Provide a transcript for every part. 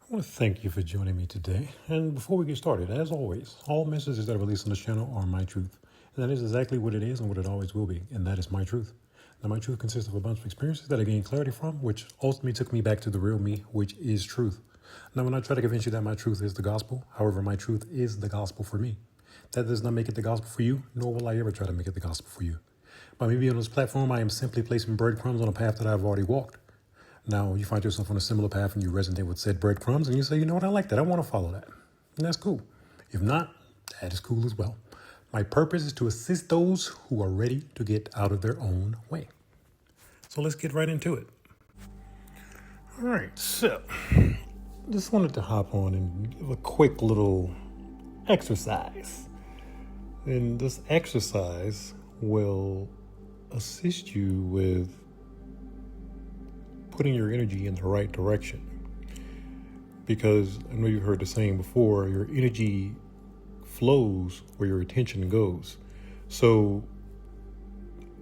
I want to thank you for joining me today. And before we get started, as always, all messages that are released on this channel are my truth. And that is exactly what it is and what it always will be. And that is my truth. Now, my truth consists of a bunch of experiences that I gained clarity from, which ultimately took me back to the real me, which is truth. Now, when I try to convince you that my truth is the gospel, however, my truth is the gospel for me. That does not make it the gospel for you, nor will I ever try to make it the gospel for you. By me being on this platform, I am simply placing breadcrumbs on a path that I've already walked. Now, you find yourself on a similar path and you resonate with said breadcrumbs and you say, you know what, I like that. I want to follow that. And that's cool. If not, that is cool as well. My purpose is to assist those who are ready to get out of their own way. So let's get right into it. All right, so just wanted to hop on and give a quick little exercise. And this exercise will assist you with putting your energy in the right direction. Because I know you've heard the saying before, your energy flows where your attention goes. So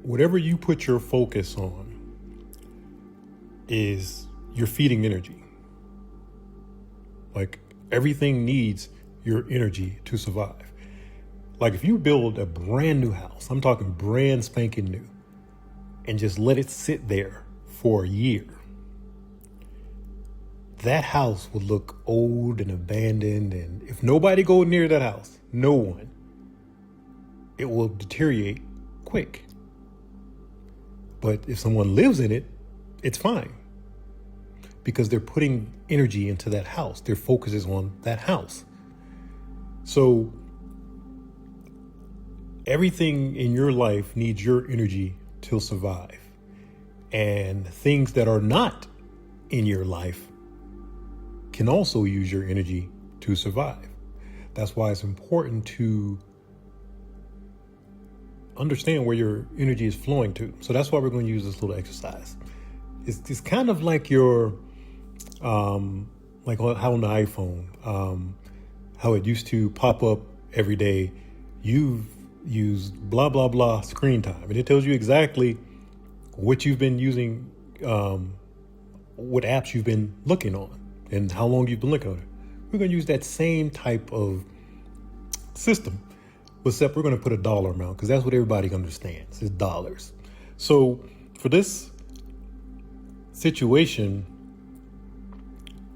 whatever you put your focus on is you're feeding energy. Like everything needs your energy to survive. Like if you build a brand new house, I'm talking brand spanking new, and just let it sit there for a year, that house would look old and abandoned. And if nobody go near that house, no one, it will deteriorate quick. But if someone lives in it, it's fine because they're putting energy into that house. Their focus is on that house. So everything in your life needs your energy to survive. And things that are not in your life can also use your energy to survive. That's why it's important to understand where your energy is flowing to. So that's why we're going to use this little exercise. It's kind of like your, like how on the iPhone, how it used to pop up every day, you've used blah, blah, blah screen time. And it tells you exactly what you've been using, what apps you've been looking on and how long you've been looking at it. We're going to use that same type of system, except we're going to put a dollar amount because that's what everybody understands is dollars. So for this situation,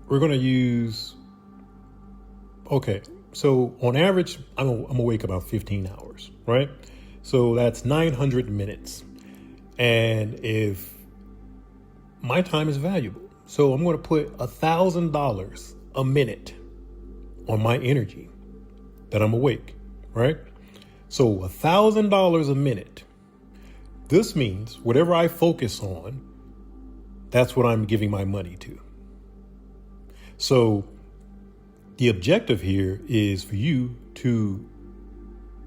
we're going to use, okay, so on average, I'm awake about 15 hours, right? So that's 900 minutes. And if my time is valuable, so I'm going to put $1,000 a minute on my energy that I'm awake, right? So $1,000 a minute. This means whatever I focus on, that's what I'm giving my money to. So the objective here is for you to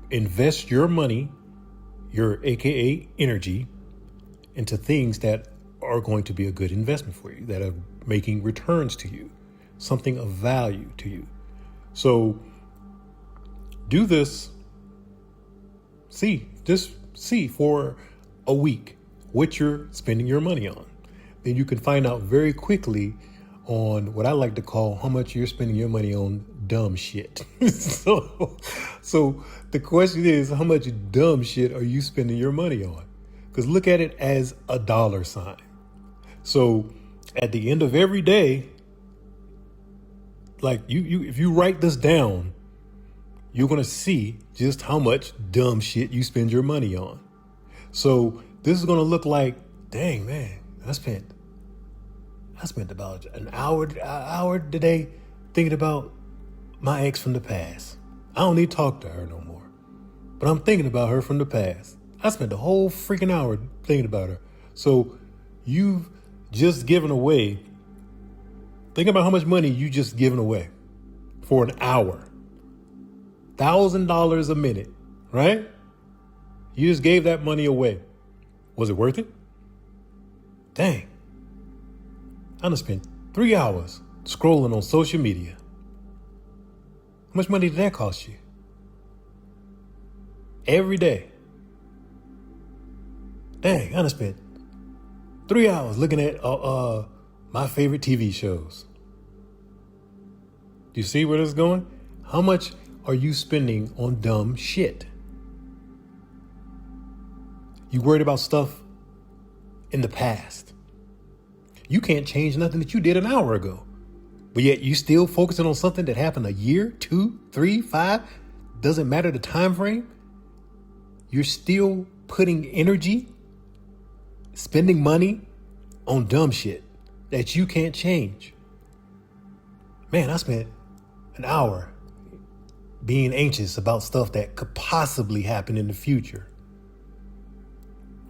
invest your money, your AKA energy, into things that are going to be a good investment for you, that are making returns to you, something of value to you. So do this, just see for a week what you're spending your money on. Then you can find out very quickly on what I like to call how much you're spending your money on dumb shit. So the question is, how much dumb shit are you spending your money on? Because look at it as a dollar sign. So at the end of every day, like you if you write this down, you're going to see just how much dumb shit you spend your money on. So this is going to look like, dang, man, I spent about an hour today thinking about my ex from the past. I don't need to talk to her no more, but I'm thinking about her from the past. I spent the whole freaking hour thinking about her. So you've just given away, think about how much money you just given away for an hour. $1,000 a minute, right? You just gave that money away. Was it worth it? Dang. I done spent 3 hours scrolling on social media. How much money did that cost you? Every day. Dang, I done spent 3 hours looking at my favorite TV shows. You see where this is going? How much are you spending on dumb shit? You worried about stuff in the past. You can't change nothing that you did an hour ago. But yet you still focusing on something that happened a year, 2, 3, 5. Doesn't matter the time frame. You're still putting energy, spending money on dumb shit that you can't change. Man, I spent an hour being anxious about stuff that could possibly happen in the future.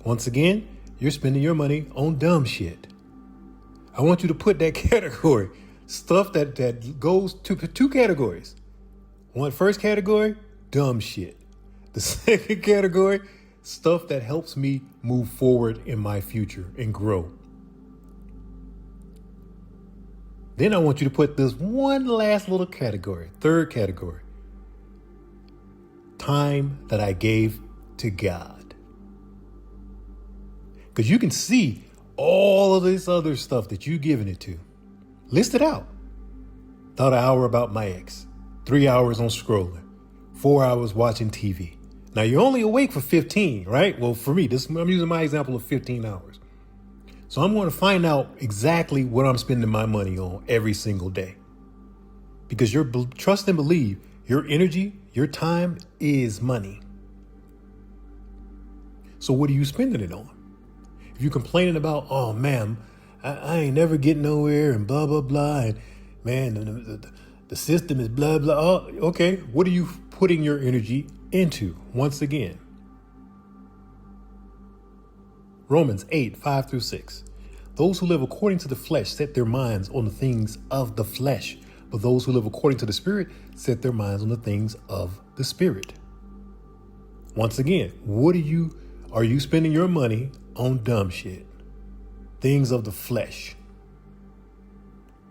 Once again, you're spending your money on dumb shit. I want you to put that category, stuff that goes to 2 categories. First category, dumb shit. The second category, stuff that helps me move forward in my future and grow. Then I want you to put this one last little category, third category. Time that I gave to God. Because you can see all of this other stuff that you've given it to. List it out. Thought an hour about my ex. 3 hours on scrolling. 4 hours watching TV. Now you're only awake for 15, right? Well, for me, I'm using my example of 15 hours. So I'm going to find out exactly what I'm spending my money on every single day. Because trust and believe, your energy, your time is money. So what are you spending it on? If you're complaining about, oh man, I ain't never getting nowhere and blah, blah, blah. And man, the system is blah, blah. Oh, okay. What are you putting your energy into? Once again, Romans 8, 5-6. Those who live according to the flesh set their minds on the things of the flesh, but those who live according to the Spirit set their minds on the things of the Spirit. Once again, are you spending your money on dumb shit? Things of the flesh.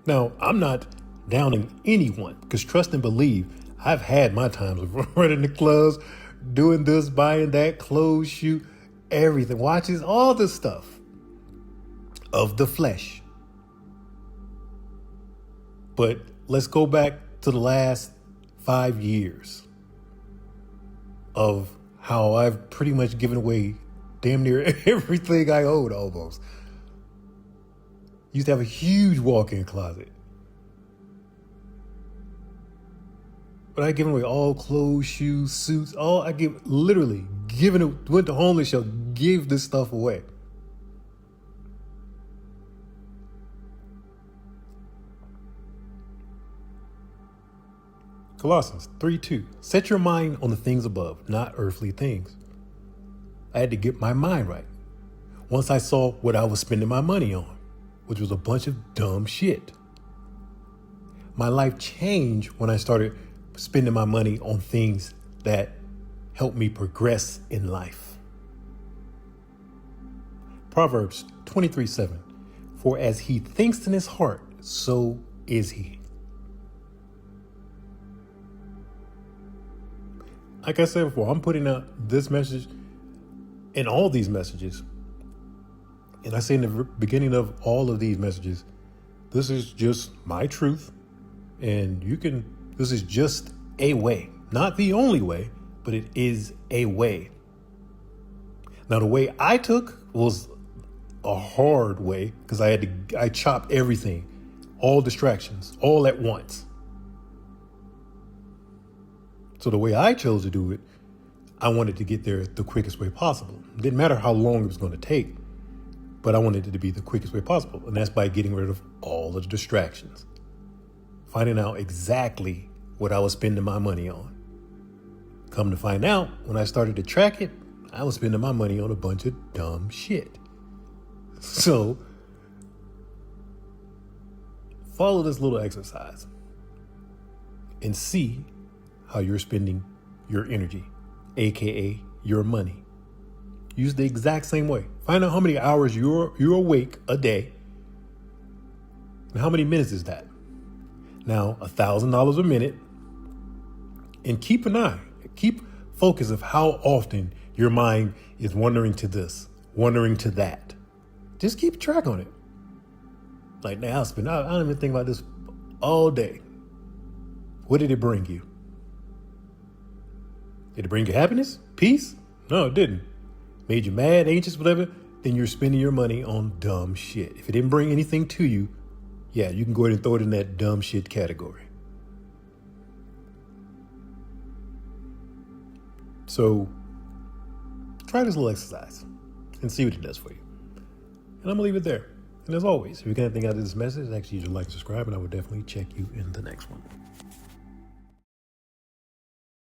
Now, I'm not downing anyone, because trust and believe, I've had my times of running the clubs, doing this, buying that, clothes, shoot, everything, watches, all this stuff of the flesh. But let's go back to the last 5 years of how I've pretty much given away damn near everything I owed almost. Used to have a huge walk-in closet. But I given away all clothes, shoes, suits, went to homeless shelter, give this stuff away. Colossians 3:2. Set your mind on the things above, not earthly things. I had to get my mind right. Once I saw what I was spending my money on, which was a bunch of dumb shit. My life changed when I started spending my money on things that helped me progress in life. Proverbs 23:7. For as he thinks in his heart, so is he. Like I said before, I'm putting out this message and all these messages. And I say in the beginning of all of these messages, this is just my truth. And this is just a way, not the only way, but it is a way. Now, the way I took was a hard way because I chopped everything, all distractions, all at once. So the way I chose to do it, I wanted to get there the quickest way possible. It didn't matter how long it was going to take, but I wanted it to be the quickest way possible. And that's by getting rid of all of the distractions. Finding out exactly what I was spending my money on. Come to find out, when I started to track it, I was spending my money on a bunch of dumb shit. So, follow this little exercise and see how you're spending your energy, aka your money. Use the exact same way. Find out how many hours you're awake a day, and how many minutes is that. Now, $1,000 a minute, and keep focus of how often your mind is wandering to this, wandering to that. Just keep track on it. Like now, I don't even think about this all day. What did it bring you? Did it bring you happiness? Peace? No, it didn't. Made you mad, anxious, whatever? Then you're spending your money on dumb shit. If it didn't bring anything to you, yeah, you can go ahead and throw it in that dumb shit category. So try this little exercise and see what it does for you. And I'm going to leave it there. And as always, if you get anything out of this message, actually use your like and subscribe, and I will definitely check you in the next one.